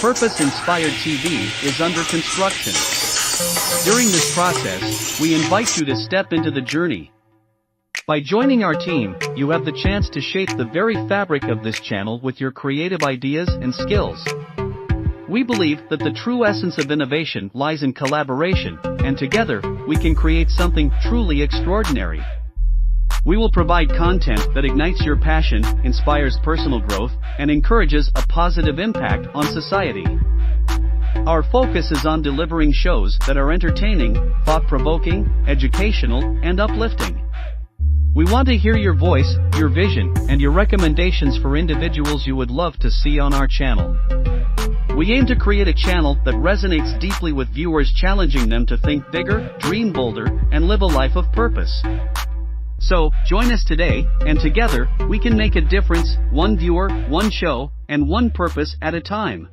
Purpose Inspired TV is under construction. During this process, we invite you to step into the journey. By joining our team, you have the chance to shape the very fabric of this channel with your creative ideas and skills. We believe that the true essence of innovation lies in collaboration, and together, we can create something truly extraordinary. We will provide content that ignites your passion, inspires personal growth, and encourages a positive impact on society. Our focus is on delivering shows that are entertaining, thought-provoking, educational, and uplifting. We want to hear your voice, your vision, and your recommendations for individuals you would love to see on our channel. We aim to create a channel that resonates deeply with viewers, challenging them to think bigger, dream bolder, and live a life of purpose. So, join us today, and together, we can make a difference, one viewer, one show, and one purpose at a time.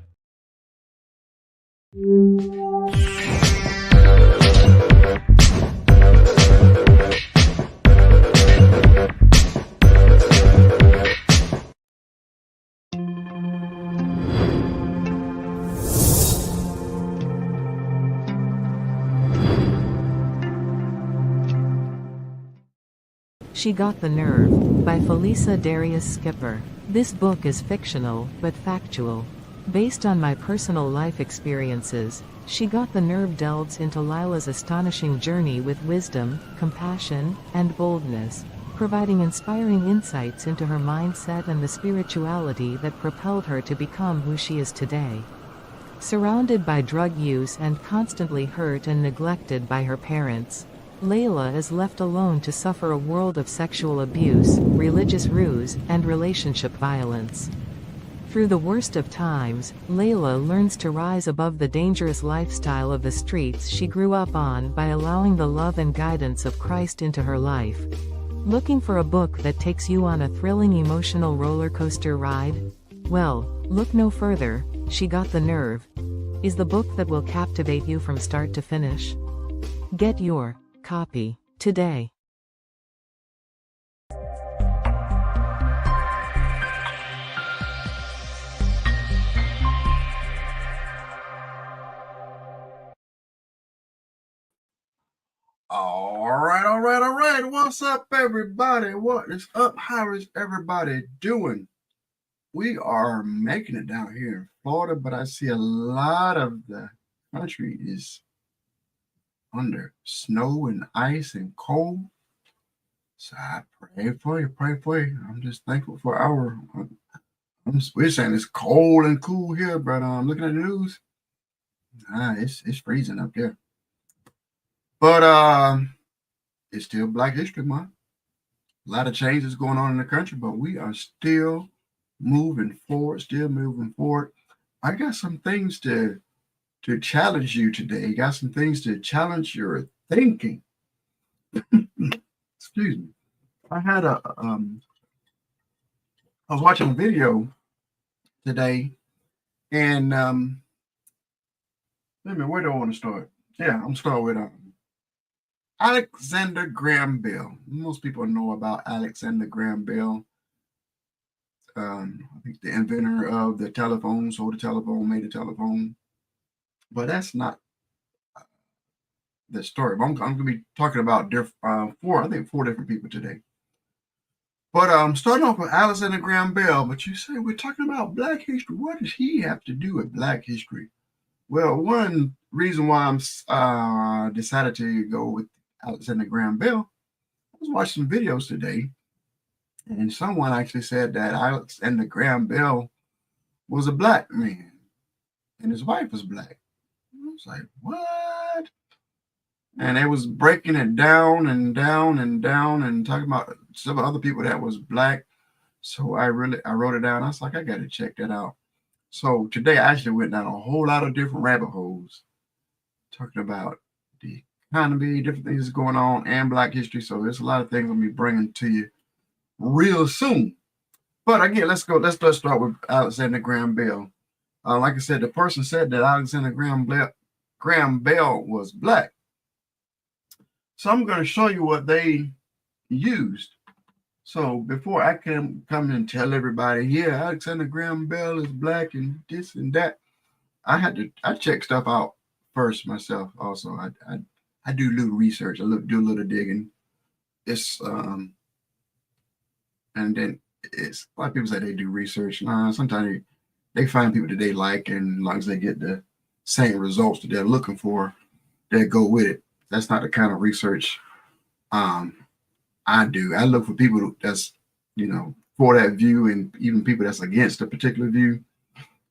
She Got the Nerve, by Felisa Darius Skipper. This book is fictional, but factual. Based on my personal life experiences, She Got the Nerve delves into Lila's astonishing journey with wisdom, compassion, and boldness, providing inspiring insights into her mindset and the spirituality that propelled her to become who she is today. Surrounded by drug use and constantly hurt and neglected by her parents, Layla is left alone to suffer a world of sexual abuse, religious ruse, and relationship violence. Through the worst of times, Layla learns to rise above the dangerous lifestyle of the streets she grew up on by allowing the love and guidance of Christ into her life. Looking for a book that takes you on a thrilling emotional roller coaster ride? Well, look no further. She Got the Nerve is the book that will captivate you from start to finish. Get your copy today. All right. What's up, everybody? What is up? How is everybody doing? We are making it down here in Florida, but I see a lot of the country is under snow and ice and cold. So I pray for you. I'm just thankful for we're saying it's cold and cool here, but looking at the news, it's freezing up there. But it's still Black History Month. A lot of changes going on in the country, but we are still moving forward. I got some things to challenge you today. Got some things to challenge your thinking. Excuse me. I was watching a video today, and where do I want to start? Yeah, I'm starting with Alexander Graham Bell. Most people know about Alexander Graham Bell. I think the inventor of the telephone, sold the telephone, made the telephone. But that's not the story. I'm going to be talking about four different people today. But starting off with Alexander Graham Bell. But you say we're talking about Black history. What does he have to do with Black history? Well, one reason why I'm decided to go with Alexander Graham Bell, I was watching some videos today, and someone actually said that Alexander Graham Bell was a Black man, and his wife was Black. I was like, what? And they was breaking it down and talking about some other people that was Black. So I wrote it down. I was like, I got to check that out. So today I actually went down a whole lot of different rabbit holes, talking about the economy, different things going on, and Black history. So there's a lot of things I'm gonna be bringing to you real soon. But again, let's start with Alexander Graham Bell. Like I said, the person said that Alexander Graham Bell was Black. So I'm going to show you what they used. So before I can come and tell everybody, yeah, Alexander Graham Bell is Black and this and that, I check stuff out first myself. Also, I do a little research. Do a little digging. It's and then it's a lot of people say they do research. Nah, sometimes they find people that they like, and as long as they get the same results that they're looking for, they go with it. That's not the kind of research I do. I look for people that's for that view, and even people that's against a particular view.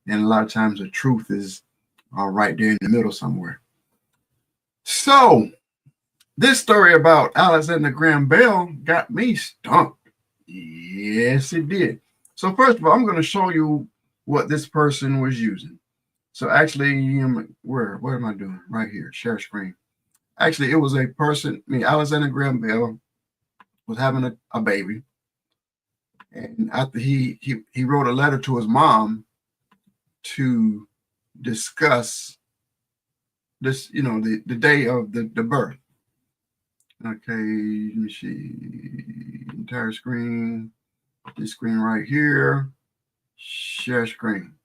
And a lot of times the truth is right there in the middle somewhere. So this story about Alexander Graham Bell got me stumped. Yes, it did. So first of all, I'm going to show you what this person was using. So actually, what am I doing? Right here, share screen. Actually, it was a person, Alexander Graham Bell was having a baby. And after he wrote a letter to his mom to discuss this, the day of the birth. Okay, let me see. Entire screen. This screen right here. Share screen.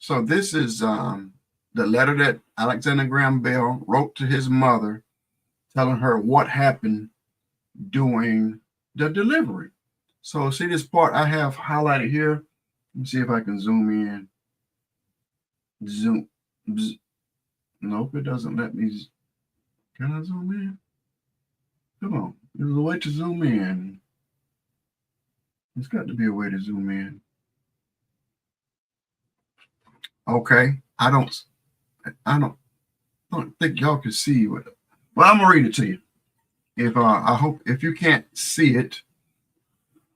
So this is the letter that Alexander Graham Bell wrote to his mother, telling her what happened during the delivery. So see this part I have highlighted here. Let me see if I can zoom in. Zoom. Nope, it doesn't let me. Can I zoom in? Come on. There's a way to zoom in. There's got to be a way to zoom in. Okay. I don't think y'all can see what. Well, I'm gonna read it to you. I hope if you can't see it.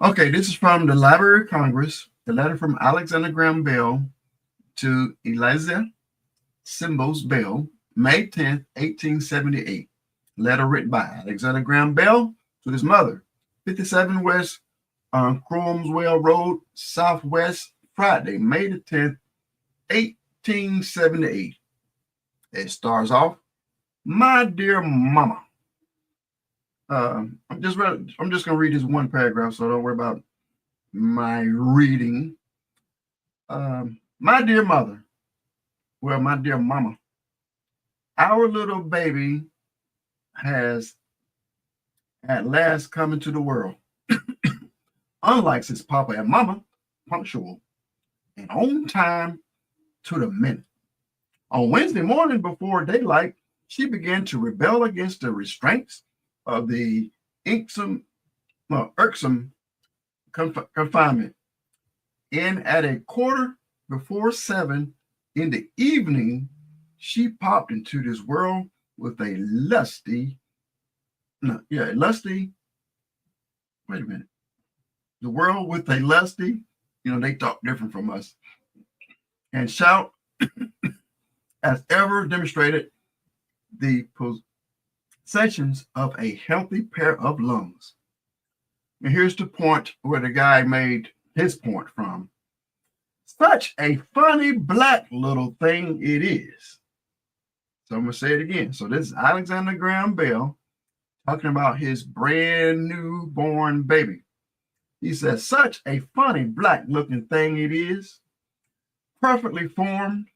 Okay, this is from the Library of Congress, the letter from Alexander Graham Bell to Eliza Symbols Bell, May 10th, 1878. Letter written by Alexander Graham Bell to his mother, 57 West Cromwell Road, Southwest, Friday, May the 10th, 1878. It starts off, "My dear mama." I'm just going to read this one paragraph, so don't worry about my reading. "My dear mother," well, my dear mama, "our little baby has at last come into the world. Unlike his papa and mama, punctual and on time to the minute. On Wednesday morning before daylight, she began to rebel against the restraints of the irksome confinement. And at 7:15 in the evening, she popped into this world with a the world with a lusty, they talk different from us, and shout as ever demonstrated the possessions of a healthy pair of lungs." And here's the point where the guy made his point from. "Such a funny black little thing it is." So I'm going to say it again. So this is Alexander Graham Bell talking about his brand new born baby. He says, "Such a funny black looking thing it is, perfectly formed,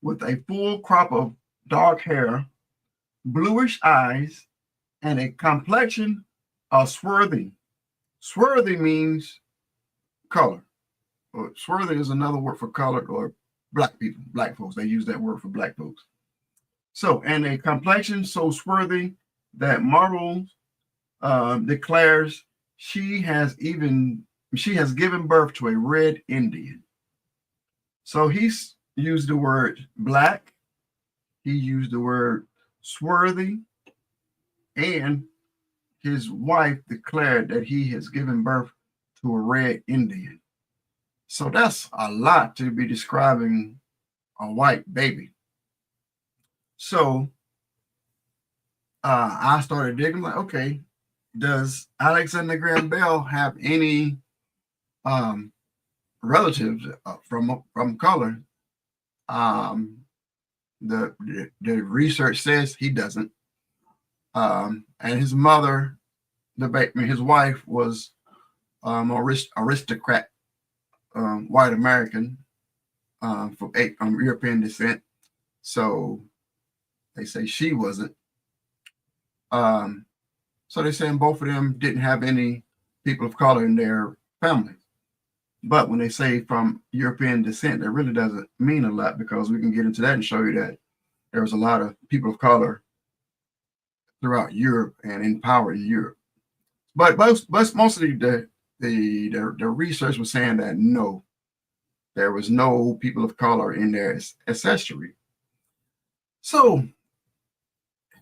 with a full crop of dark hair, bluish eyes, and a complexion of swarthy." Swarthy means color. Or swarthy is another word for color or black people, black folks. They use that word for black folks. So, and a complexion so swarthy that Marvel declares she has given birth to a red Indian. So he's used the word black, he used the word swarthy, and his wife declared that he has given birth to a red Indian. So that's a lot to be describing a white baby. So I started digging, like, okay, does Alexander Graham Bell have any relatives from color? The research says he doesn't. And his mother, his wife was aristocrat, white American. from European descent. So they say she wasn't. So they're saying both of them didn't have any people of color in their family. But when they say from European descent, that really doesn't mean a lot, because we can get into that and show you that there was a lot of people of color throughout Europe and in power in Europe. But mostly the research was saying that no, there was no people of color in their ancestry. So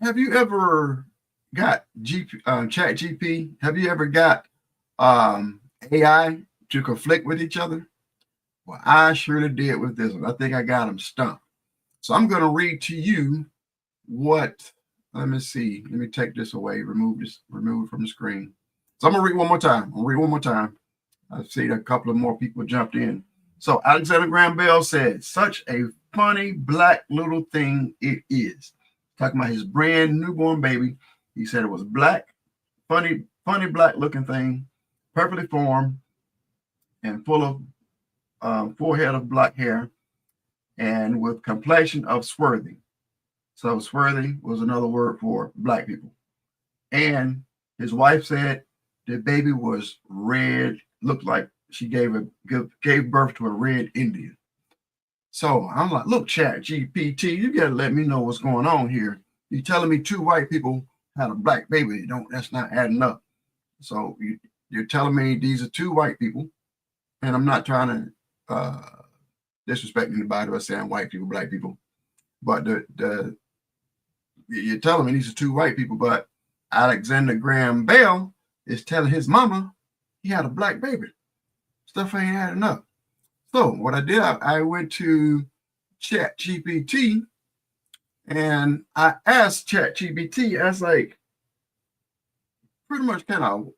have you ever got Chat GP? Have you ever got AI to conflict with each other? Well, I surely did with this one. I think I got them stumped. So I'm going to read to you what, let me see. Let me take this away, remove it from the screen. So I'm going to read one more time. I see a couple of more people jumped in. So Alexander Graham Bell said, such a funny black little thing it is. Talking about his brand newborn baby. He said it was black, funny black looking thing, perfectly formed and full of forehead of black hair and with complexion of swarthy. So swarthy was another word for black people. And his wife said the baby was red, looked like she gave birth to a red Indian. So I'm like, look, Chat GPT, you gotta let me know what's going on here. You're telling me two white people had a black baby. That's not adding up. So you're telling me these are two white people, and I'm not trying to disrespect anybody by saying white people, black people, but you're telling me these are two white people, but Alexander Graham Bell is telling his mama he had a black baby. Stuff ain't adding up. So what I did, I went to Chat GPT and I asked Chat GPT, I was like, pretty much kind of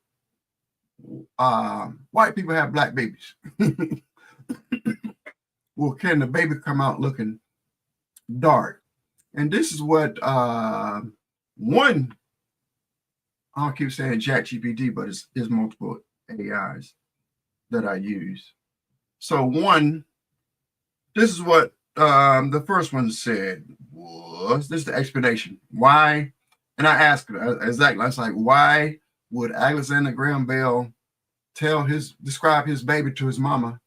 white people have black babies. Well, can the baby come out looking dark? And this is what one, I don't keep saying Chat GPT, but it's multiple AIs that I use. So one, this is what the first one said was, this is the explanation. Why? And I asked her exactly, I was like, why would Alexander Graham Bell describe his baby to his mama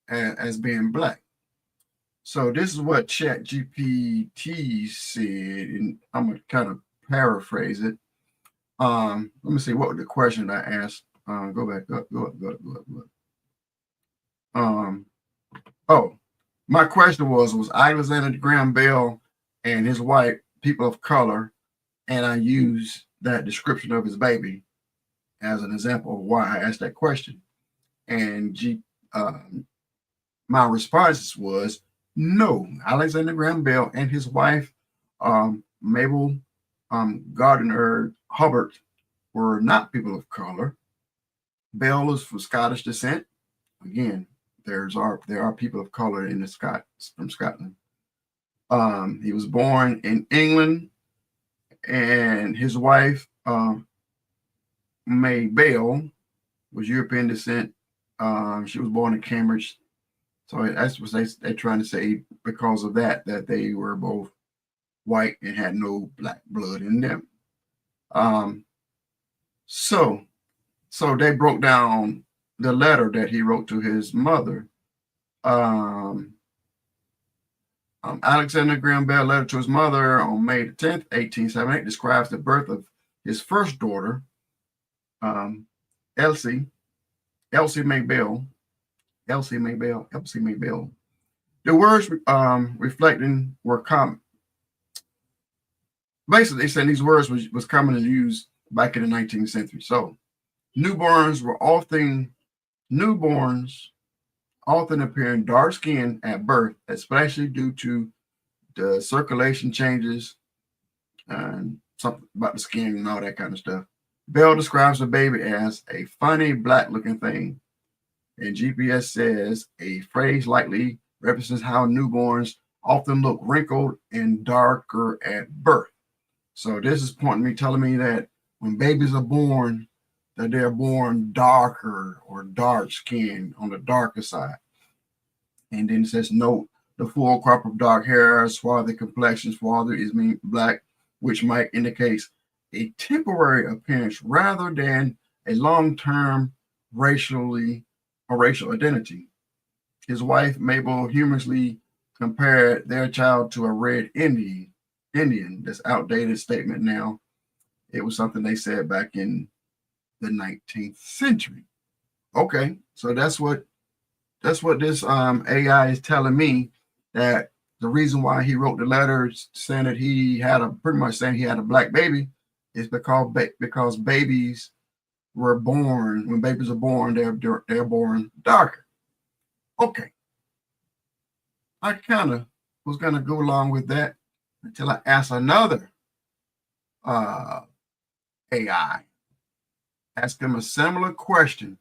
as being black? So this is what Chat GPT said, and I'm gonna kind of paraphrase it. Let me see, what was the question I asked? Go back up, go up. Oh, my question was Alexander Graham Bell and his wife people of color? And I used that description of his baby as an example of why I asked that question. And my response was, no, Alexander Graham Bell and his wife, Mabel Gardner Hubbard, were not people of color. Bell was from Scottish descent. Again, there are people of color in from Scotland. He was born in England, and his wife, May Bell, was European descent. She was born in Cambridge. So that's what they're trying to say, because of that they were both white and had no black blood in them. So they broke down the letter that he wrote to his mother. Alexander Graham Bell letter to his mother on May the 10th, 1878 describes the birth of his first daughter, Elsie May Bell. The words reflecting were common. Basically, they said these words was commonly used back in the 19th century. So newborns often appearing dark skinned at birth, especially due to the circulation changes and something about the skin and all that kind of stuff. Bell describes the baby as a funny black looking thing. And GPS says a phrase likely represents how newborns often look wrinkled and darker at birth. So this is telling me that when babies are born, that they're born darker or dark skinned on the darker side. And then it says, note the full crop of dark hair, swarthy complexion, swarthy is mean black, which might indicate a temporary appearance rather than a long-term racial identity. His wife, Mabel, humorously compared their child to a red Indian. This outdated statement now. It was something they said back in the 19th century. Okay, so that's what this AI is telling me, that the reason why he wrote the letter saying that he had a black baby is because babies were born, when babies are born, they're born darker. Okay, I kind of was gonna go along with that until I asked another AI, asked him a similar question,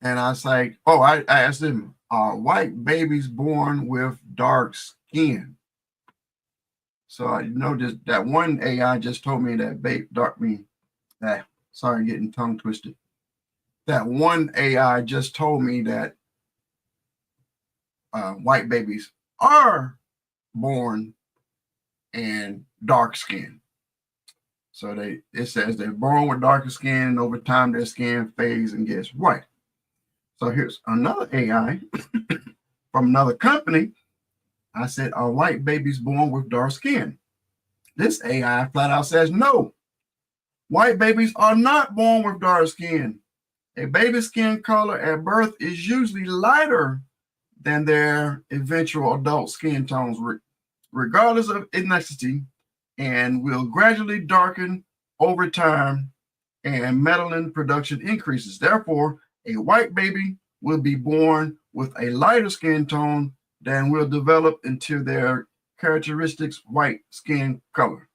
and I was like, oh, I asked him, are white babies born with dark skin? So just that one AI just told me that sorry, getting tongue twisted. That one AI just told me that white babies are born and dark skin. So it says they're born with darker skin, and over time their skin fades and gets white. So here's another AI from another company. I said, are white babies born with dark skin? This AI flat out says no. White babies are not born with dark skin. A baby's skin color at birth is usually lighter than their eventual adult skin tones, regardless of ethnicity, and will gradually darken over time and melanin production increases. Therefore, a white baby will be born with a lighter skin tone than will develop into their characteristics white skin color.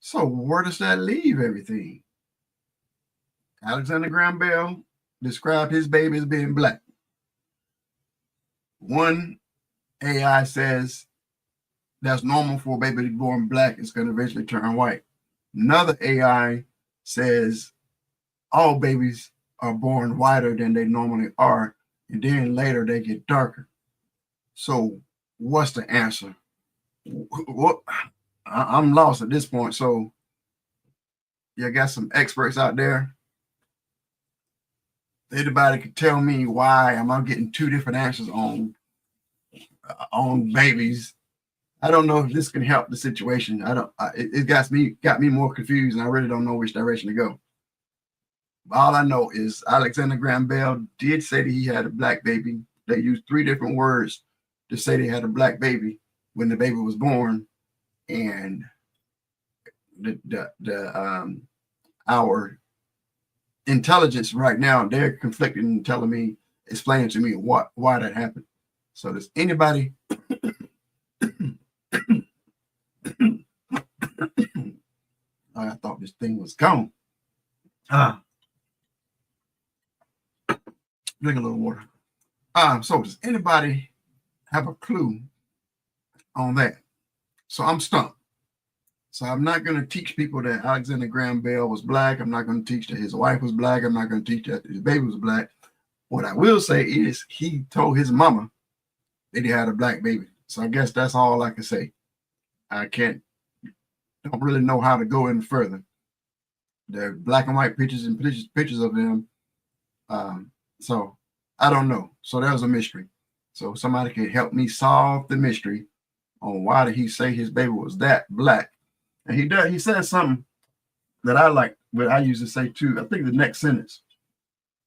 So where does that leave everything? Alexander Graham Bell described his baby as being black. One AI says that's normal for a baby to be born black. It's going to eventually turn white. Another AI says all babies are born whiter than they normally are, and then later they get darker. So what's the answer? What? I'm lost at this point. So you got some experts out there. Anybody could tell me why am I getting two different answers on babies? I don't know if this can help the situation. It got me more confused, and I really don't know which direction to go. All I know is Alexander Graham Bell did say that he had a black baby. They used 3 different words to say they had a black baby when the baby was born, and our intelligence right now, they're conflicting and telling me, explaining to me why that happened. So does anybody I thought this thing was gone. Drink a little water. So does anybody have a clue on that? So I'm stumped. So I'm not going to teach people that Alexander Graham Bell was black. I'm not going to teach that his wife was black. I'm not going to teach that his baby was black. What I will say is he told his mama that he had a black baby. So I guess that's all I can say. I don't really know how to go any further. There are black and white pictures and pictures of them. So I don't know. So that was a mystery. So somebody can help me solve the mystery on why did he say his baby was that black. And he says something that I like, but I usually say too. I think the next sentence.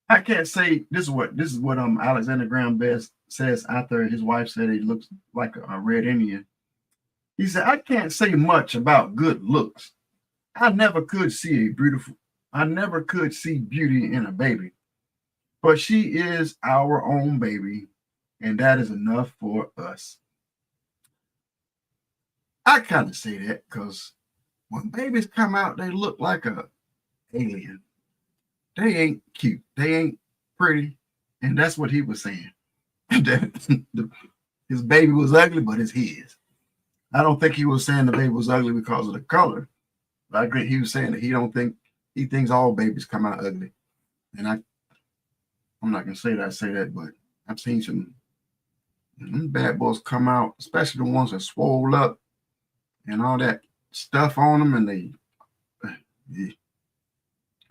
I can't say this is what Alexander Graham Bell says after his wife said he looks like a red Indian. He said, I can't say much about good looks. I never could see beauty in a baby. But she is our own baby, and that is enough for us. I kind of say that because when babies come out, they look like a alien. They ain't cute. They ain't pretty. And that's what he was saying. His baby was ugly, but it's his. I don't think he was saying the baby was ugly because of the color. But I agree. He was saying that he thinks all babies come out ugly. And I'm not going to say that, but I've seen some Them bad boys come out, especially the ones that swole up and all that stuff on them, and they yeah.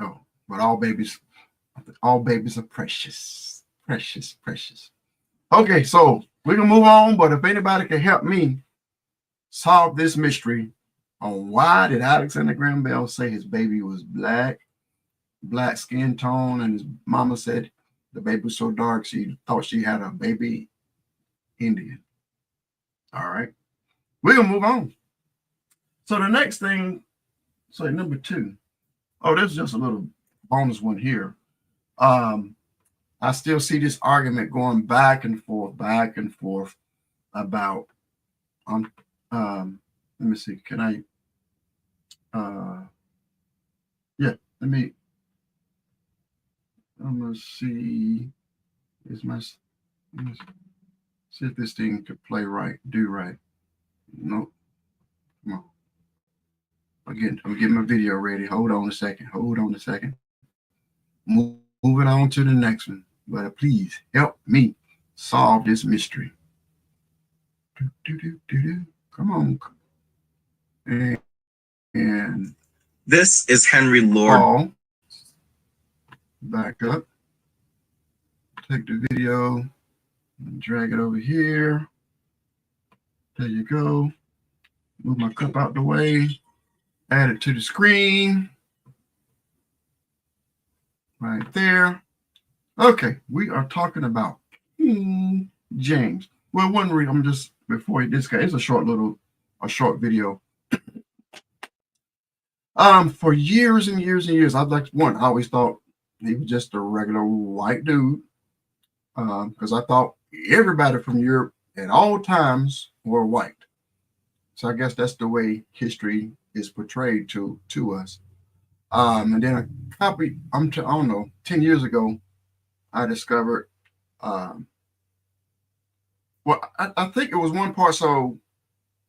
Oh, but all babies are precious, precious, precious. Okay, so we can move on, but if anybody can help me solve this mystery on why did Alexander Graham Bell say his baby was black skin tone, and his mama said the baby was so dark she thought she had a baby Indian. All right, we're gonna move on. So the next thing, so number 2. Oh, there's just a little bonus one here. I still see this argument going back and forth about let me see, can I yeah, I'm gonna see see if this thing could play right, do right. Nope. Come on. Again, I'm getting my video ready. Hold on a second. Moving on to the next one. But please help me solve this mystery. Come on. And this is Henry Lord. Paul. Back up. Take the video and drag it over here. There you go. Move my cup out the way. Add it to the screen. Right there. Okay, we are talking about King James. Well, one reason I'm just before this guy, it's a short video. For years and years and years, I always thought he was just a regular white dude. Because I thought everybody from Europe at all times were white. So I guess that's the way history is portrayed to us. And then I don't know, 10 years ago, I discovered, I think it was one part. So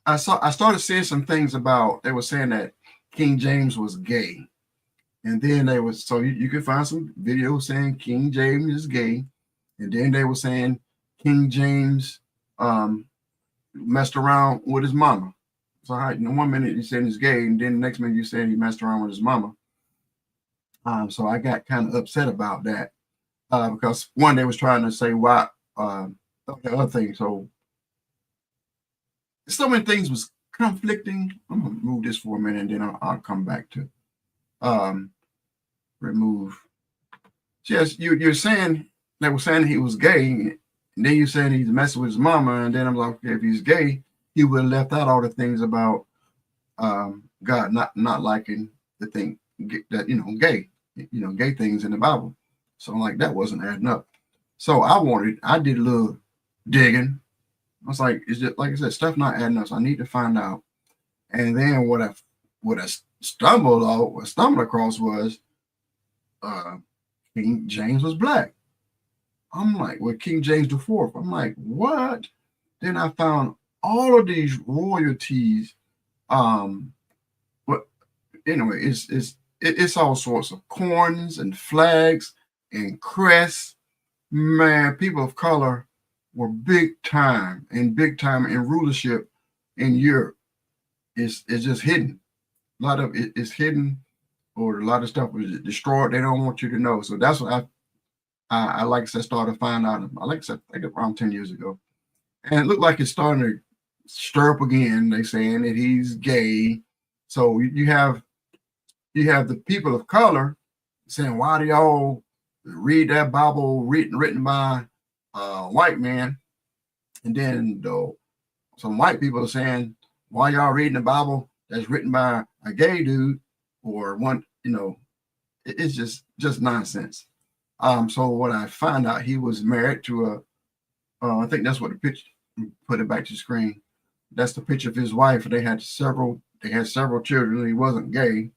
I started seeing some things about, they were saying that King James was gay. And then you could find some videos saying King James is gay. And then they were saying King James messed around with his mama. So in 1 minute you saying he's gay, and then the next minute you saying he messed around with his mama. So I got kind of upset about that because one, they was trying to say why the other thing. So many things was conflicting. I'm gonna move this for a minute, and then I'll come back to remove. Yes, you're saying they were saying he was gay, and then you're saying he's messing with his mama, and then I'm like, okay, if he's gay, he would have left out all the things about God not liking the thing that gay, gay things in the Bible. So I'm like, that wasn't adding up. So I did a little digging. I was like, is it like I said, stuff not adding up? So I need to find out. And then what I stumbled across was King James was black. I'm like, well, King James IV. I'm like, what? Then I found all of these royalties. But anyway, it's all sorts of coins and flags and crests. Man, people of color were big time in rulership in Europe. It's just hidden. A lot of it is hidden, or a lot of stuff was destroyed. They don't want you to know. So that's what I like I said, started finding out. Like I said, I think around 10 years ago. And it looked like it's starting to stir up again. They saying that he's gay. So you have the people of color saying, why do y'all read that Bible written by a white man? And then some white people are saying, why y'all reading the Bible that's written by a gay dude or one, it's just nonsense. So what I found out, he was married to I think that's what the picture, put it back to the screen. That's the picture of his wife. They had several children. He wasn't gay.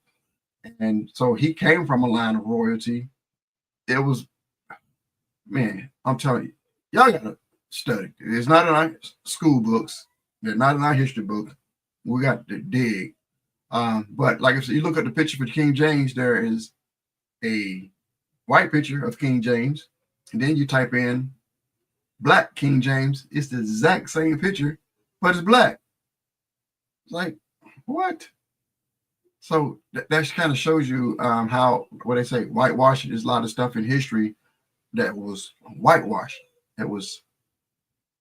And so he came from a line of royalty. It was, man, I'm telling you, y'all gotta study. It's not in our school books. They're not in our history book. We got to dig. But like I said, you look at the picture for King James, there is a white picture of King James, and then you type in black King James. It's the exact same picture, but it's black. It's like, what? So that kind of shows you how, what they say, whitewashing. There's a lot of stuff in history that was whitewashed. It was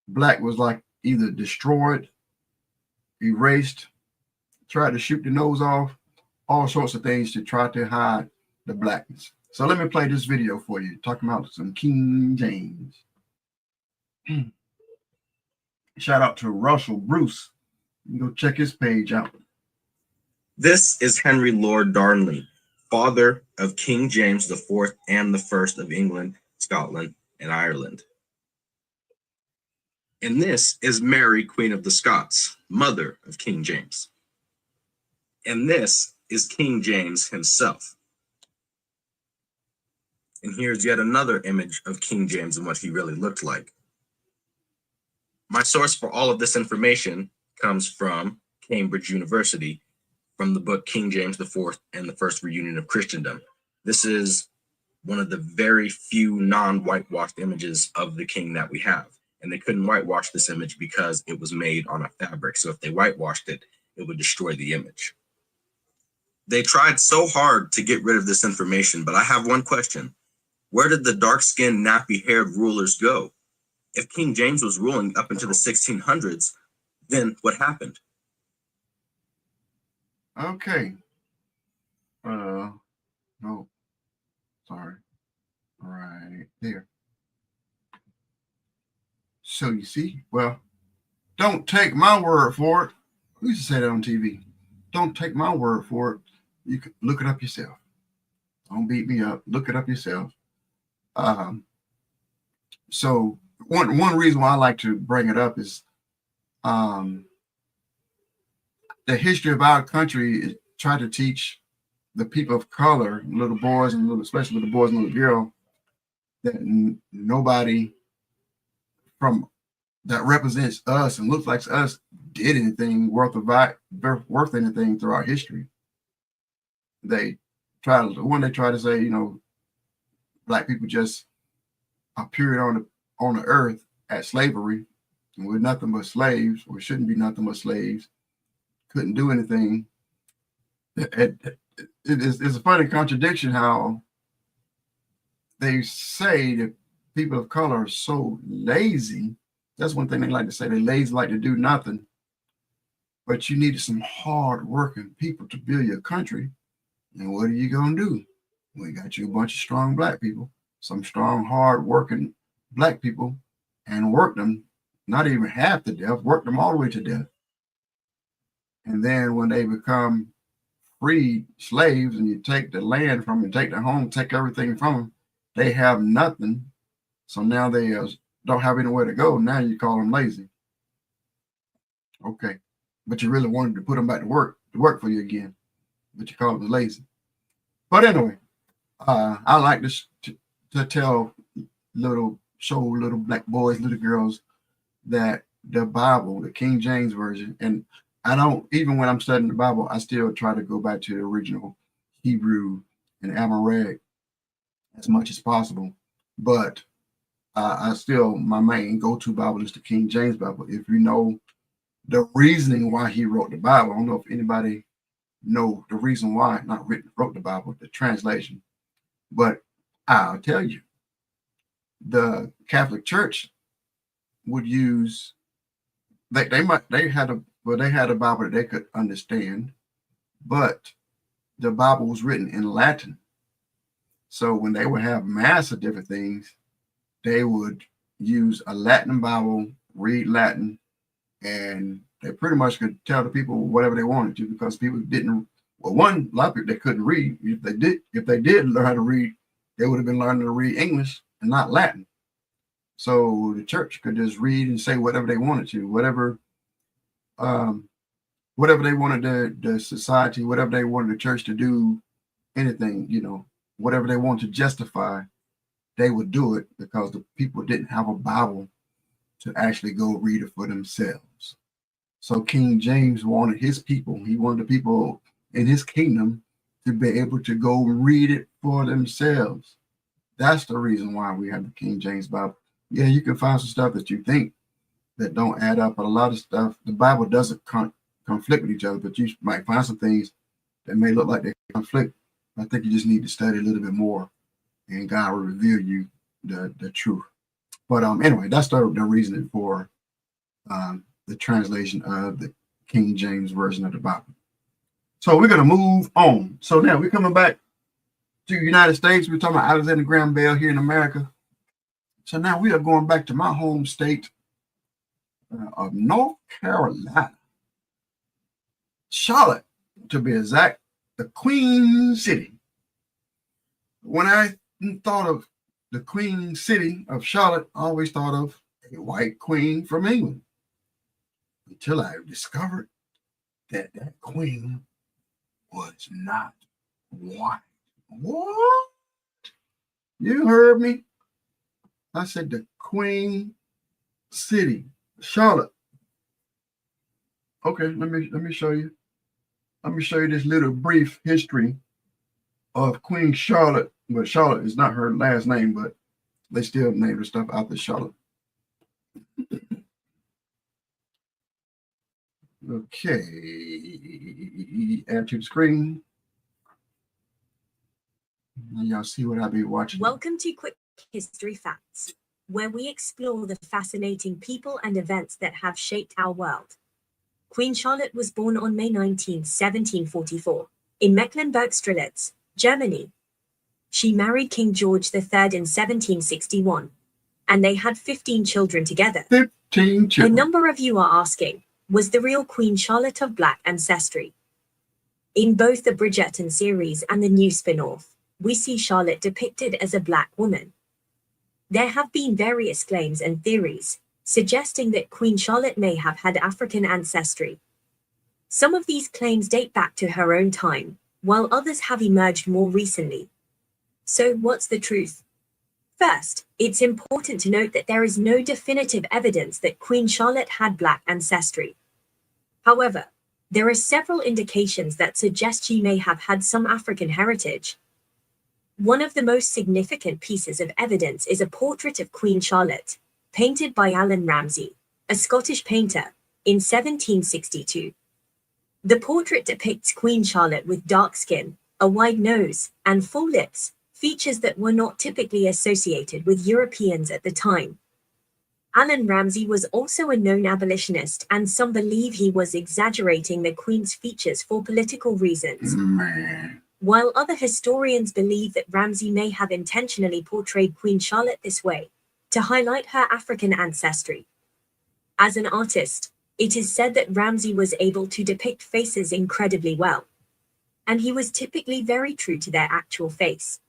black was like either destroyed, erased, tried to shoot the nose off, all sorts of things to try to hide the blackness. So let me play this video for you, talking about some King James. Shout out to Russell Bruce. You can go check his page out. This is Henry Lord Darnley, father of King James IV and the First of England, Scotland, and Ireland. And this is Mary, Queen of the Scots, mother of King James. And this is King James himself. And here's yet another image of King James and what he really looked like. My source for all of this information comes from Cambridge University, from the book King James IV and the First Reunion of Christendom. This is one of the very few non-whitewashed images of the king that we have. And they couldn't whitewash this image because it was made on a fabric. So if they whitewashed it, it would destroy the image. They tried so hard to get rid of this information, but I have one question. Where did the dark-skinned, nappy-haired rulers go? If King James was ruling up into the 1600s, then what happened? Okay. No, sorry. Right there. So you see, well, don't take my word for it. We used to say that on TV. Don't take my word for it. You can look it up yourself. Don't beat me up. Look it up yourself. So one reason why I like to bring it up is the history of our country is try to teach the people of color, little boys and especially little boys and little girls, that nobody from that represents us and looks like us did anything worth anything through our history. They try to say, you know, black people just appeared on the earth at slavery, and we're nothing but slaves, or shouldn't be nothing but slaves, couldn't do anything. It's a funny contradiction how they say that people of color are so lazy. That's one thing they like to say. They're lazy, like to do nothing. But you needed some hard-working people to build your country. And what are you going to do? We got you a bunch of strong black people, some strong, hard-working black people, and worked them, not even half to death, worked them all the way to death. And then when they become freed slaves and you take the land from them, take their home, take everything from them, they have nothing. So now they don't have anywhere to go. Now you call them lazy. Okay. But you really wanted to put them back to work for you again. But you call them lazy. But anyway, I like this to tell show little black boys, little girls that the Bible, the King James Version, and I don't, even when I'm studying the Bible, I still try to go back to the original Hebrew and Amharic as much as possible. But I still, my main go-to Bible is the King James Bible. If you know the reasoning why he wrote the Bible, I don't know if anybody know the reason why wrote the Bible, the translation, but I'll tell you, the Catholic Church would use, they had a Bible that they could understand, but the Bible was written in Latin. So when they would have mass of different things, they would use a Latin Bible, read Latin, and they pretty much could tell the people whatever they wanted to, because people didn't, well, a lot of people, they couldn't read. If they did learn how to read, they would have been learning to read English and not Latin. So the church could just read and say whatever they wanted to, whatever they wanted the society, whatever they wanted the church to do, anything, you know, whatever they wanted to justify, they would do it, because the people didn't have a Bible to actually go read it for themselves. So King James wanted his people, he wanted the people in his kingdom to be able to go read it for themselves. That's the reason why we have the King James Bible. yeah, you can find some stuff that you think that don't add up, but a lot of stuff, the Bible doesn't conflict with each other, but you might find some things that may look like they conflict. I think you just need to study a little bit more, and God will reveal you the truth. But anyway, that's the reasoning for the translation of the King James Version of the Bible. So we're going to move on. So now we're coming back to the United States. We're talking about Alexander Graham Bell here in America. So now we are going back to my home state of North Carolina, Charlotte, to be exact, the Queen City. When I thought of the Queen City of Charlotte, I always thought of a white queen from England, until I discovered that that queen was not white. What? You heard me? I said the Queen City, Charlotte. Okay, let me show you. Let me show you this little brief history of Queen Charlotte. But Charlotte is not her last name, but they still named her stuff after Charlotte. Okay, add to the screen. Y'all see what I'll be watching. Welcome to Quick History Facts, where we explore the fascinating people and events that have shaped our world. Queen Charlotte was born on May 19, 1744, in Mecklenburg-Strelitz, Germany. She married King George III in 1761, and they had 15 children together. 15 children. A number of you are asking, was the real Queen Charlotte of Black ancestry? In both the Bridgerton series and the new spin-off, we see Charlotte depicted as a Black woman. There have been various claims and theories suggesting that Queen Charlotte may have had African ancestry. Some of these claims date back to her own time, while others have emerged more recently. So what's the truth? First, it's important to note that there is no definitive evidence that Queen Charlotte had Black ancestry. However, there are several indications that suggest she may have had some African heritage. One of the most significant pieces of evidence is a portrait of Queen Charlotte, painted by Allan Ramsay, a Scottish painter, in 1762. The portrait depicts Queen Charlotte with dark skin, a wide nose, and full lips, features that were not typically associated with Europeans at the time. Allan Ramsay was also a known abolitionist, and some believe he was exaggerating the Queen's features for political reasons. While other historians believe that Ramsay may have intentionally portrayed Queen Charlotte this way, to highlight her African ancestry. As an artist, it is said that Ramsay was able to depict faces incredibly well, and he was typically very true to their actual face.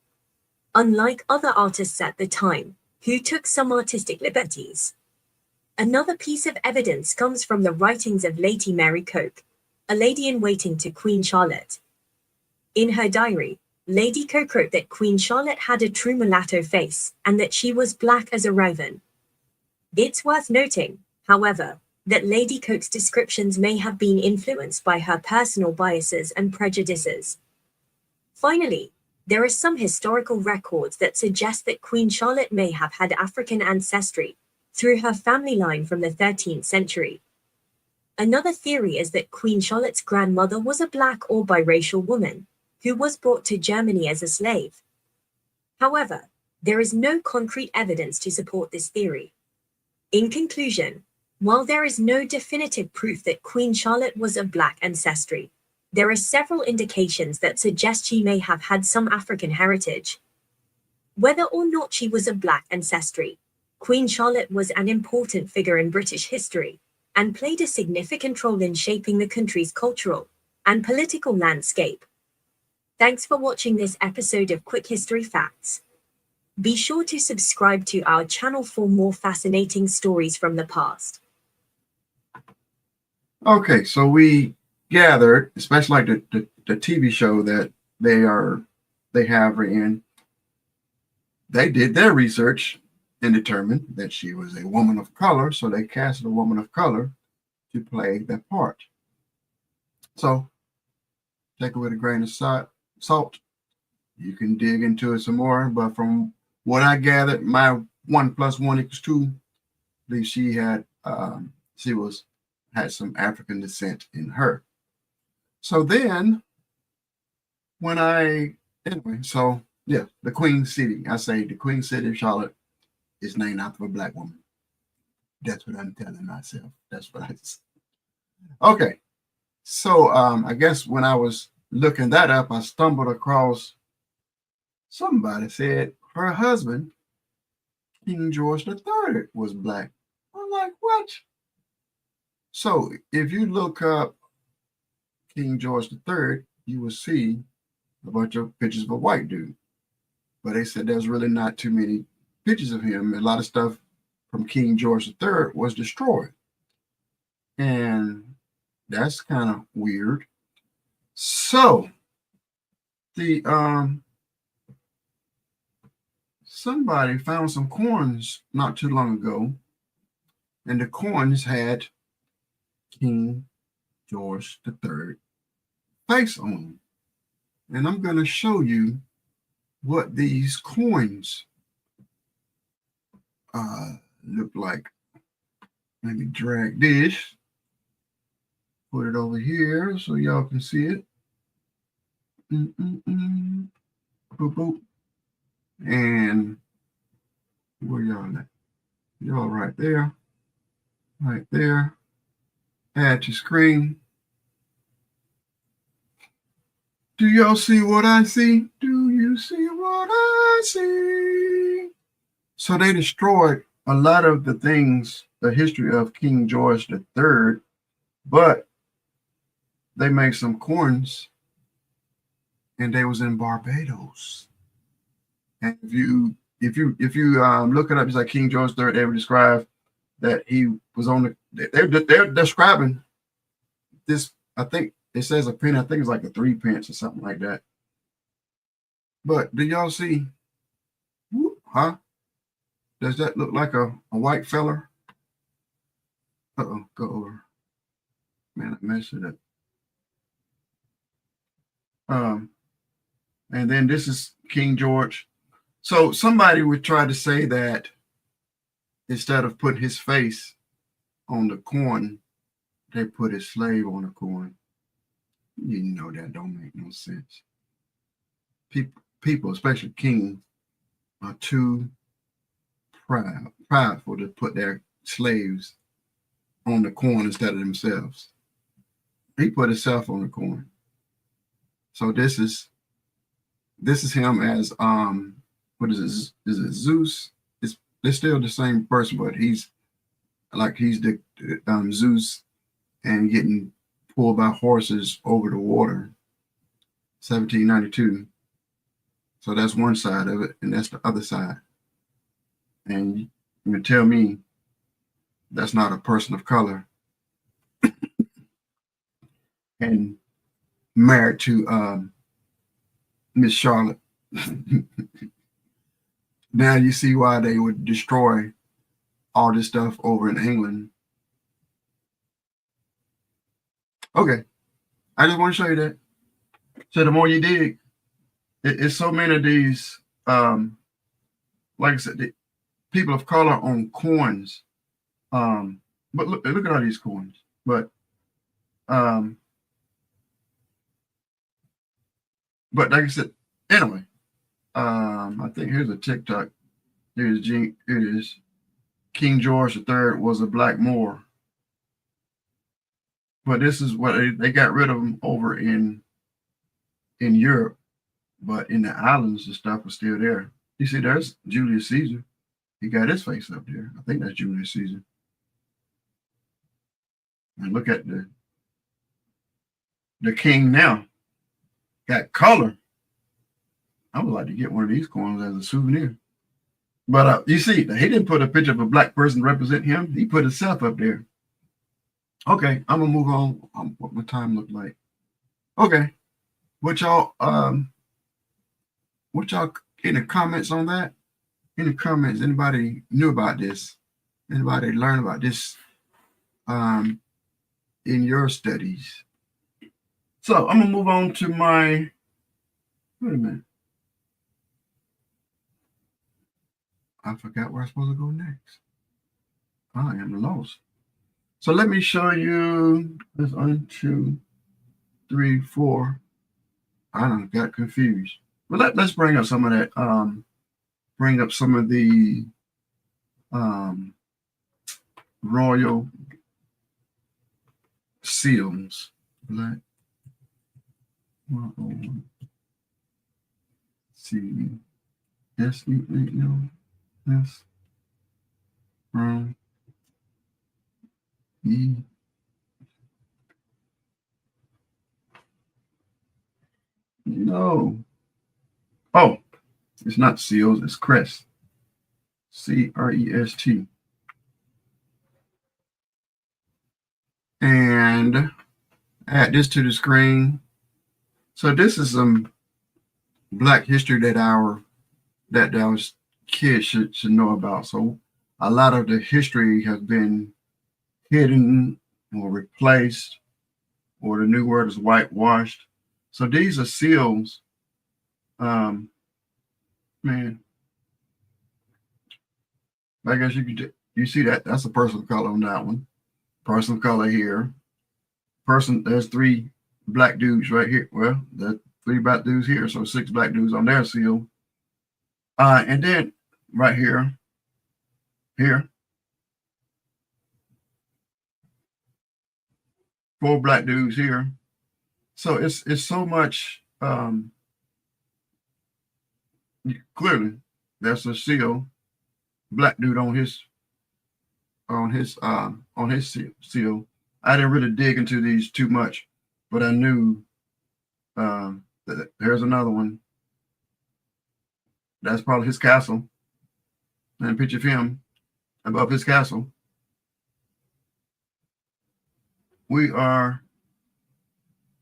Unlike other artists at the time, who took some artistic liberties. Another piece of evidence comes from the writings of Lady Mary Coke, a lady-in-waiting to Queen Charlotte. In her diary, Lady Coke wrote that Queen Charlotte had a true mulatto face, and that she was black as a raven. It's worth noting, however, that Lady Coke's descriptions may have been influenced by her personal biases and prejudices. Finally, there are some historical records that suggest that Queen Charlotte may have had African ancestry through her family line from the 13th century. Another theory is that Queen Charlotte's grandmother was a Black or biracial woman who was brought to Germany as a slave. However, there is no concrete evidence to support this theory. In conclusion, while there is no definitive proof that Queen Charlotte was of Black ancestry, there are several indications that suggest she may have had some African heritage. Whether or not she was of Black ancestry, Queen Charlotte was an important figure in British history and played a significant role in shaping the country's cultural and political landscape. Thanks for watching this episode of Quick History Facts. Be sure to subscribe to our channel for more fascinating stories from the past. Okay, so we gathered, especially like the TV show that they have her in, they did their research and determined that she was a woman of color, so they casted a woman of color to play that part. So take it with a grain of salt. You can dig into it some more, but from what I gathered, my 1 + 1 = 2. I believe she had had some African descent in her. So then so yeah, the Queen City. I say the Queen City of Charlotte is named after a black woman. That's what I'm telling myself. That's what I say. Okay. So I guess when I was looking that up, I stumbled across somebody said her husband, King George III, was black. I'm like, what? So if you look up King George III, you will see a bunch of pictures of a white dude. But they said there's really not too many pictures of him. A lot of stuff from King George III was destroyed. And that's kind of weird. So the somebody found some coins not too long ago, and the coins had King George III face on them. And I'm going to show you what these coins look like. Let me drag this, put it over here so y'all can see it. Boop, boop. And where y'all at? Y'all right there. Right there. Add to screen. Do y'all see what I see? Do you see what I see? So they destroyed a lot of the things, the history of King George III, but they made some coins, and they was in Barbados. And if you look it up, it's like King George III. They would describe that he was on the. They're describing this. I think it says a penny. I think it's like a 3 pence or something like that. But do y'all see? Huh? Does that look like a white fella? Uh-oh, go over. Man, I messed it up. And then this is King George. So somebody would try to say that instead of putting his face on the coin, they put his slave on the coin. You know that don't make no sense. People, especially kings, are too prideful to put their slaves on the coin instead of themselves. He put himself on the coin. So this is him as what is it? Is it Zeus? It's still the same person, but he's the Zeus and getting pulled by horses over the water. 1792. So that's one side of it, and that's the other side. And you can tell me that's not a person of color and married to Miss Charlotte. Now you see why they would destroy all this stuff over in England. Okay, I just want to show you that. So the more you dig, it's so many of these, like I said, the people of color on coins. But look at all these coins. But like I said, anyway, I think here's a TikTok. Here it is. King George III was a black Moor. But this is what they got rid of him over in Europe, but in the islands, the stuff was still there. You see, there's Julius Caesar. He got his face up there. I think that's Julius Caesar. And look at the king now. Got color. I would like to get one of these coins as a souvenir. But you see, he didn't put a picture of a black person to represent him. He put himself up there. Okay, I'm gonna move on. What my time looked like. Okay, what y'all any comments on that? Any comments? Anybody knew about this? Anybody learn about this in your studies? So I'm gonna move on to my. Wait a minute. I forgot where I'm supposed to go next. I am lost. So let me show you this 1, 2, 3, 4. I done got confused. But let's bring up some of that. Bring up some of the royal seals. Black 101. C S E S from E. No. Oh, it's not seals, it's crest. CREST. And add this to the screen. So this is some Black history that our kids should know about. So a lot of the history has been hidden or replaced, or the new word is whitewashed. So these are seals. Man, I guess you see that's a person of color on that one. Person of color here. There's 3 black dudes right here. Well, there's 3 black dudes here, so 6 black dudes on their seal. And then right here, 4 black dudes here. So it's so much. Clearly, that's a seal. Black dude on his seal. I didn't really dig into these too much, but I knew that there's another one. That's probably his castle. And a picture of him above his castle.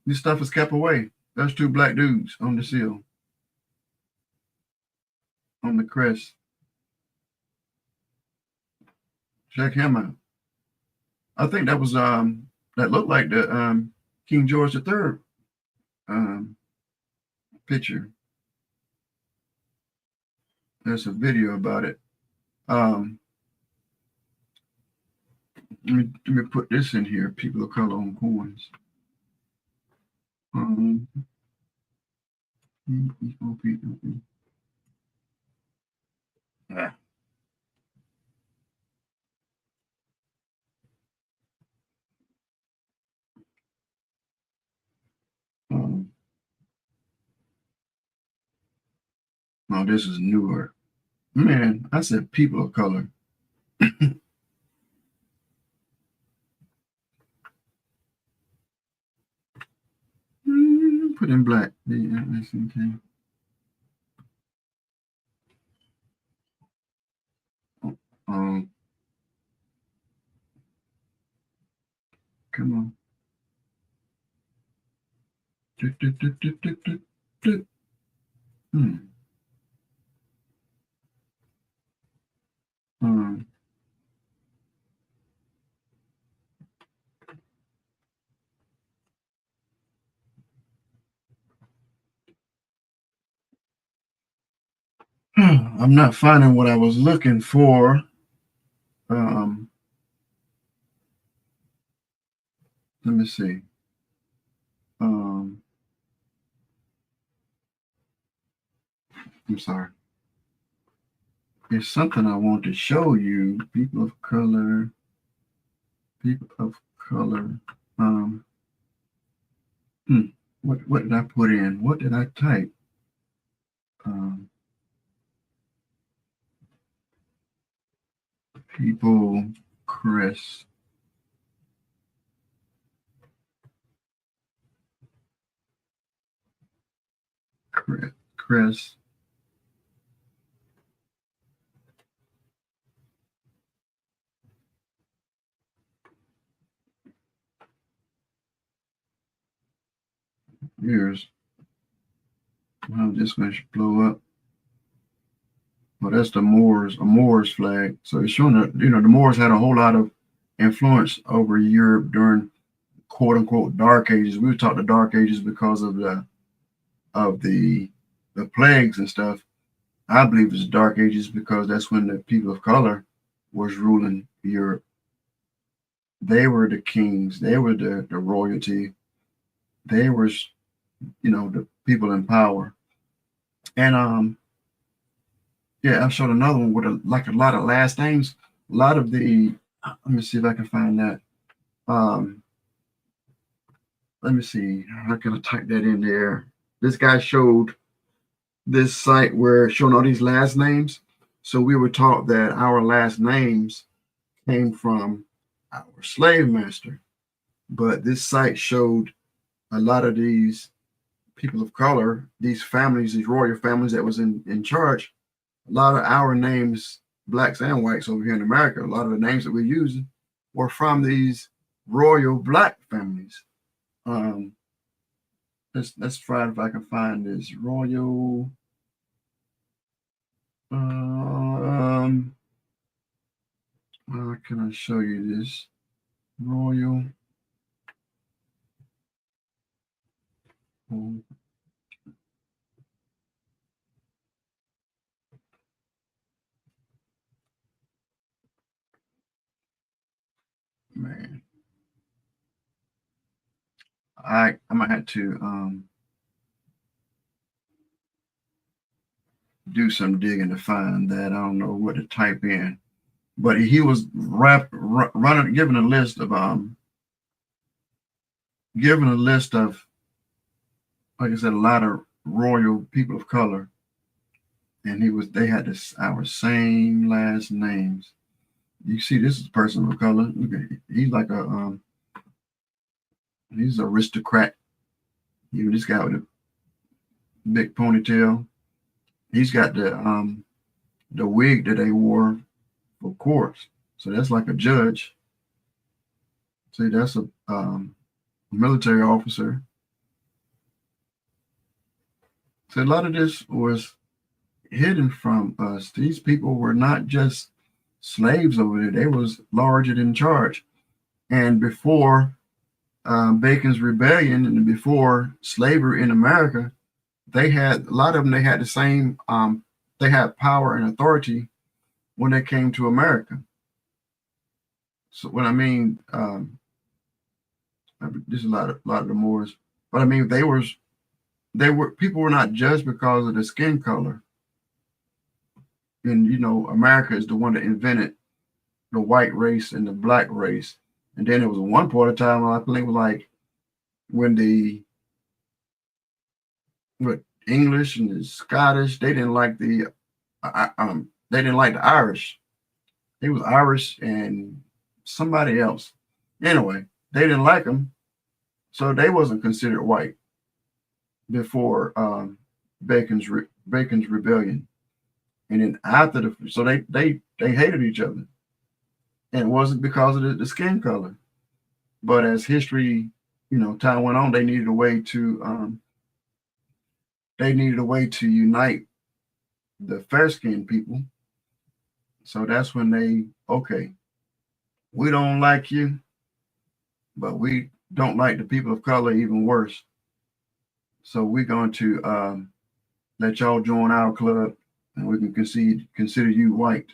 This stuff is kept away. There's 2 black dudes on the seal. On the crest. Check him out. I think that was that looked like the King George III picture. There's a video about it. Let me put this in here. People of color on coins. Yeah. Oh, this is newer. Man, I said people of color. Put in black. Okay. Come on. I'm not finding what I was looking for. Let me see. I'm sorry. There's something I want to show you. People of color. What did I put in? What did I type? People crest. Crest. Here's. I'm just going to blow up. Well, that's the Moors, a Moors flag. So it's showing that, the Moors had a whole lot of influence over Europe during quote unquote dark ages. We would talk the dark ages because of the plagues and stuff. I believe it's the Dark Ages because that's when the people of color was ruling Europe. They were the kings. They were the royalty. They were, the people in power. And yeah, I showed another one with like a lot of last names. A lot of the, let me see if I can find that. Um, let me see. How can I type that in there? This guy showed this site where showing all these last names. So we were taught that our last names came from our slave master. But this site showed a lot of these people of color, these families, these royal families that was in charge. A lot of our names, blacks and whites over here in America, a lot of the names that we're using were from these royal black families. Um, let's try if I can find this royal. How can I show you this royal? Oh, man, I might have to do some digging to find that. I don't know what to type in, but he was running, giving a list of, like I said, a lot of royal people of color, and they had this our same last names. You see, this is a person of color. Look at he's like he's an aristocrat. Even this guy with a big ponytail. He's got the wig that they wore for courts. So that's like a judge. See, that's a military officer. So a lot of this was hidden from us. These people were not just slaves over there; they was large and in charge. And before Bacon's Rebellion and before slavery in America, they had a lot of them. They had the same. They had power and authority when they came to America. So when I mean, there's a lot of the Moors, but I mean they were people were not judged because of the skin color. And America is the one that invented the white race and the black race. And then it was one point of time, I think it was like when the what English and the Scottish, they didn't like the Irish. It was Irish and somebody else. Anyway, they didn't like them, so they wasn't considered white before Bacon's Rebellion. And then after so they hated each other, and it wasn't because of the skin color, but as history, time went on, they needed a way to unite the fair skinned people. So that's when okay, we don't like you, but we don't like the people of color even worse. So we're going to let y'all join our club, and we can consider you white,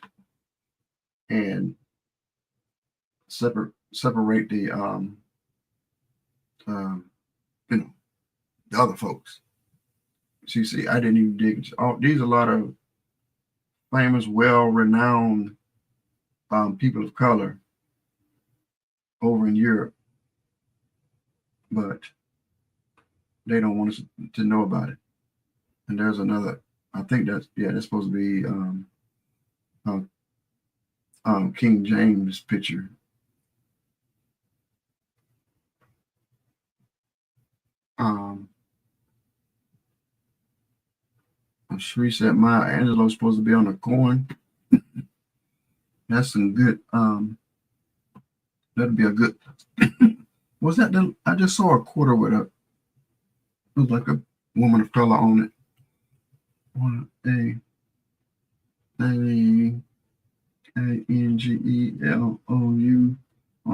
and separate the um, the other folks. So you see, I didn't even dig. These are a lot of famous, well-renowned people of color over in Europe, but they don't want us to know about it. And there's another. I think that's supposed to be King James picture. Shri said Maya Angelou's supposed to be on a coin. That's some good. That'd be a good. Was that I just saw a quarter with it was like a woman of color on it. Angelou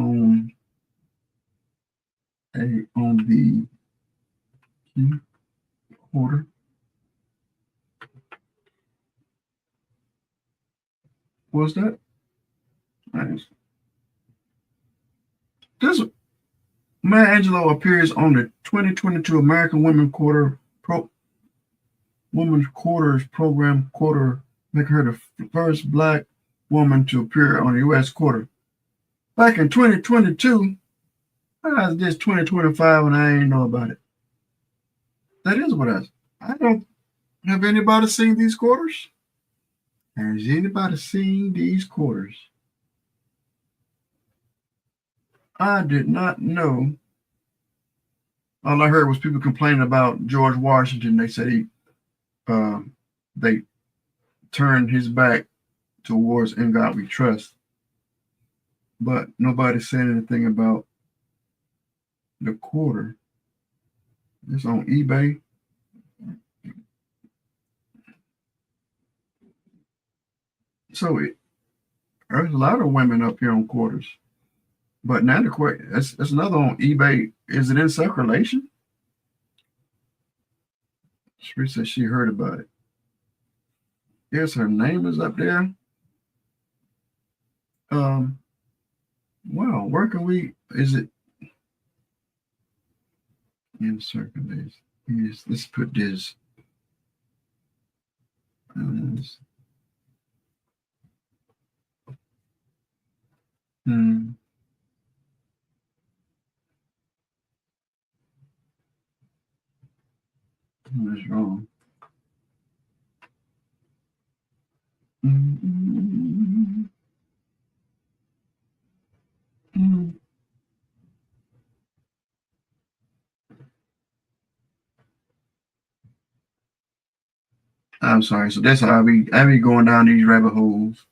on the quarter. was that? Nice. This Maya Angelou appears on the 2022 American Women's Quarters program making her the first Black woman to appear on the U.S. Quarter. Back in 2022, how is this 2025 and I ain't know about it? That is what I don't have anybody seen these quarters? Has anybody seen these quarters? I did not know. All I heard was people complaining about George Washington. They said they turned his back towards "In God We Trust," but nobody said anything about the quarter. It's on eBay. So there's a lot of women up here on quarters. But now the question, that's another on eBay. Is it in circulation? She said she heard about it. Yes, her name is up there. Wow, where can we, is it in circulation? Yes, let's put this. What's wrong? I'm sorry. So that's how I be going down these rabbit holes.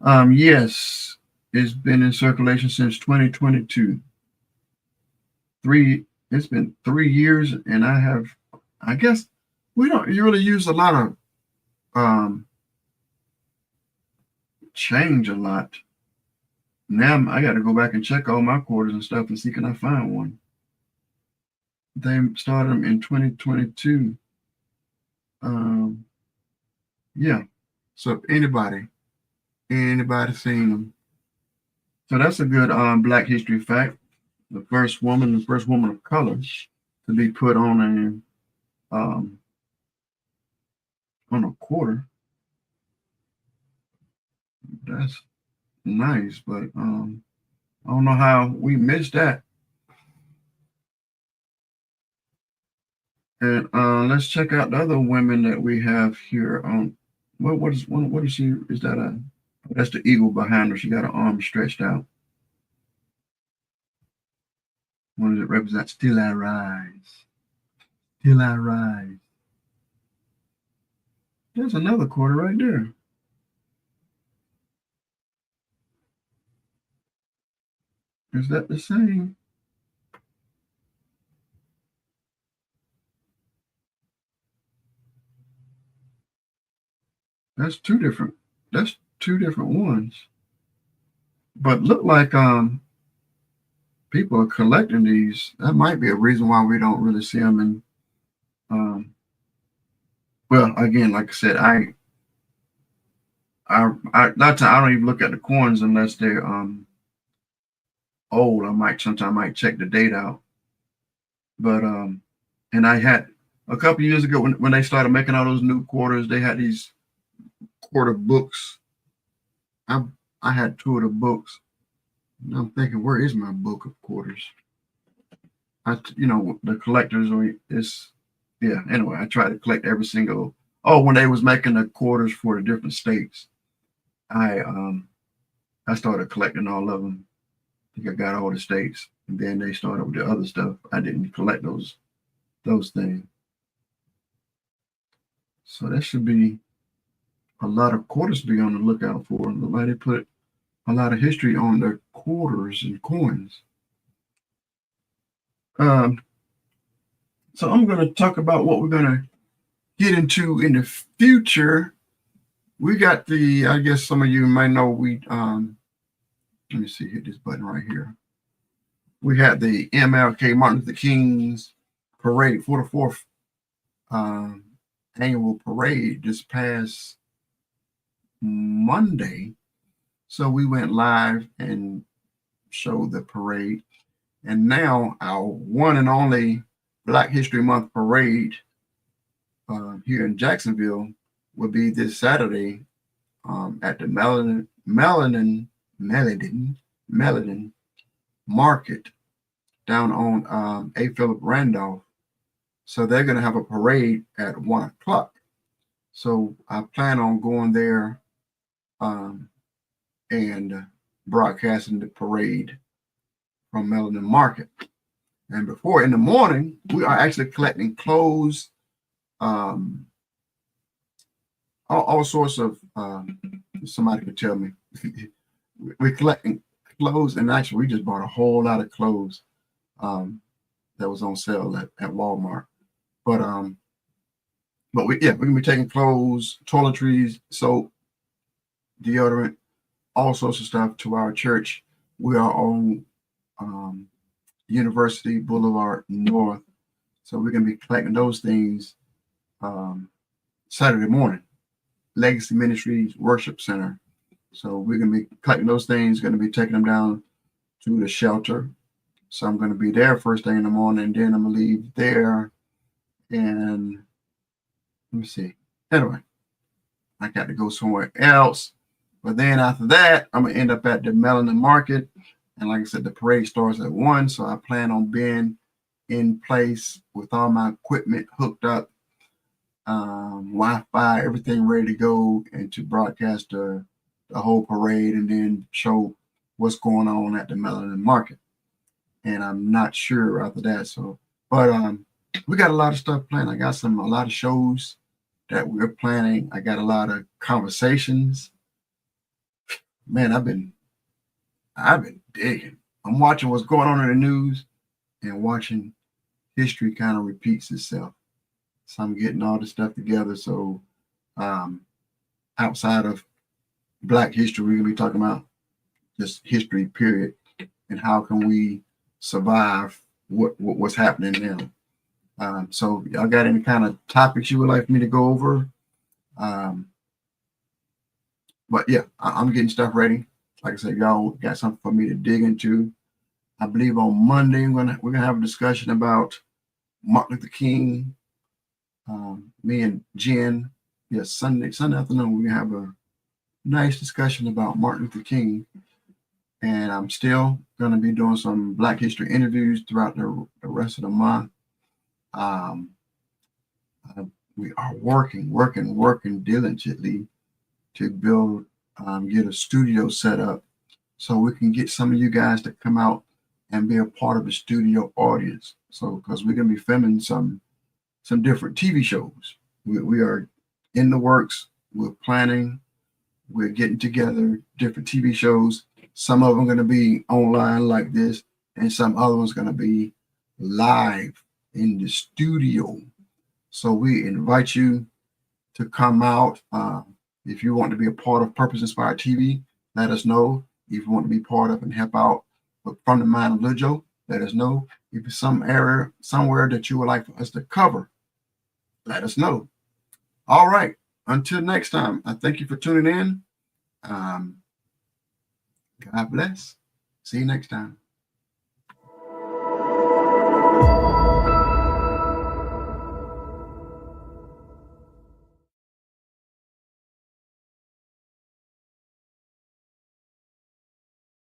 Yes, it's been in circulation since 2022. It's been 3 years, and I guess we don't really use a lot of change a lot. Now I got to go back and check all my quarters and stuff and see can I find one. They started them in 2022. Yeah. So if anybody seen them? So that's a good Black history fact. The first woman of color to be put on a quarter. That's nice, but I don't know how we missed that. And let's check out the other women that we have here. What is she? Is that that's the eagle behind her? She got her arm stretched out. What does it represent? Still I rise. Still I rise. There's another quarter right there. Is that the same? That's two different ones. But look like people are collecting these. That might be a reason why we don't really see them in well, again, like I said, I don't even look at the coins unless they're old. Sometimes I might check the date out. But and I had a couple years ago when they started making all those new quarters, they had these quarter books. I had 2 of the books. And I'm thinking, where is my book of quarters? The collectors anyway, I tried to collect every single. When they was making the quarters for the different states, I started collecting all of them. I think I got all the states, and then they started with the other stuff. I didn't collect those things. So that should be a lot of quarters to be on the lookout for. Nobody put a lot of history on the quarters and coins. So I'm going to talk about what we're going to get into in the future. We got I guess some of you might know, let me see, hit this button right here. We had the MLK, Martin Luther King's parade, 44th annual parade this past Monday. So we went live and showed the parade. And now our one and only Black History Month parade here in Jacksonville will be this Saturday at the Melanin Market down on A. Philip Randolph. So they're going to have a parade at 1 o'clock. So I plan on going there and broadcasting the parade from Melanin Market. And before in the morning, we are actually collecting clothes, all sorts of, somebody could tell me. We're collecting clothes, and actually we just bought a whole lot of clothes that was on sale at Walmart. But we're gonna be taking clothes, toiletries, soap, deodorant, all sorts of stuff to our church. We are on University Boulevard North, so we're gonna be collecting those things Saturday morning. Legacy Ministries Worship Center. So we're gonna be collecting those things, gonna be taking them down to the shelter. So I'm gonna be there first thing in the morning, and then I'm gonna leave there. And let me see. Anyway, I got to go somewhere else. But then after that, I'm gonna end up at the Melanin Market. And like I said, the parade starts at 1. So I plan on being in place with all my equipment hooked up, Wi-Fi, everything ready to go, and to broadcast the whole parade and then show what's going on at the Melanin Market. And I'm not sure after that. So, but we got a lot of stuff planned. I got a lot of shows that we're planning. I got a lot of conversations. Man, I've been digging. I'm watching what's going on in the news and watching history kind of repeats itself. So I'm getting all this stuff together. So outside of Black history, we're gonna be talking about just history, period, and how can we survive what's happening now. So y'all got any kind of topics you would like me to go over? But yeah, I'm getting stuff ready. Like I said, y'all got something for me to dig into. I believe on Monday we're gonna have a discussion about Martin Luther King. Me and Jen, yes, Sunday afternoon, we're gonna have a nice discussion about Martin Luther King. And I'm still gonna be doing some Black history interviews throughout the rest of the month. We are working diligently to build, get a studio set up so we can get some of you guys to come out and be a part of the studio audience. So, because we're gonna be filming some different TV shows. We are in the works. We're planning. We're getting together different TV shows. Some of them are going to be online like this, and some other ones going to be live in the studio. So we invite you to come out. If you want to be a part of Purpose Inspired TV, let us know. If you want to be part of and help out From the Mind of Lil Joe, let us know. If it's some area somewhere that you would like for us to cover, let us know. All right. Until next time, I thank you for tuning in. God bless. See you next time.